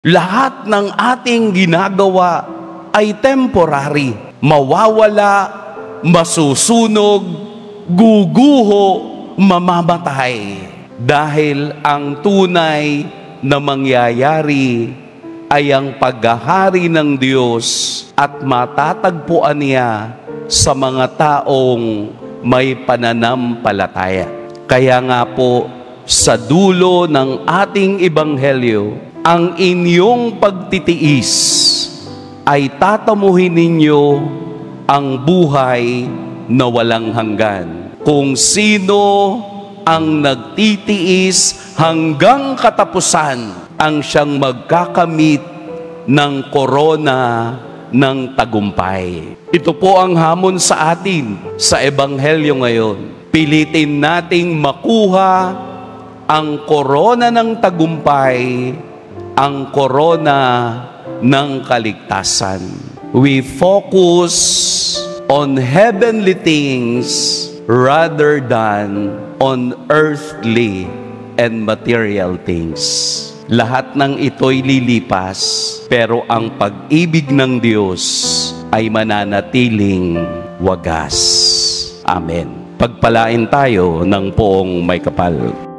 Lahat ng ating ginagawa ay temporary. Mawawala, masusunog, guguho, mamamatay. Dahil ang tunay na mangyayari ay ang paghahari ng Diyos at matatagpuan niya sa mga taong may pananampalataya. Kaya nga po, sa dulo ng ating ebanghelyo, ang inyong pagtitiis ay tatamuhin ninyo ang buhay na walang hanggan. Kung sino ang nagtitiis hanggang katapusan, ang siyang magkakamit ng korona ng tagumpay. Ito po ang hamon sa atin sa ebanghelyo ngayon. Pilitin nating makuha ang korona ng tagumpay, ang korona ng kaligtasan. We focus on heavenly things rather than on earthly and material things. Lahat ng ito'y lilipas, pero ang pag-ibig ng Diyos ay mananatiling wagas. Amen. Pagpalain tayo ng poong may kapal.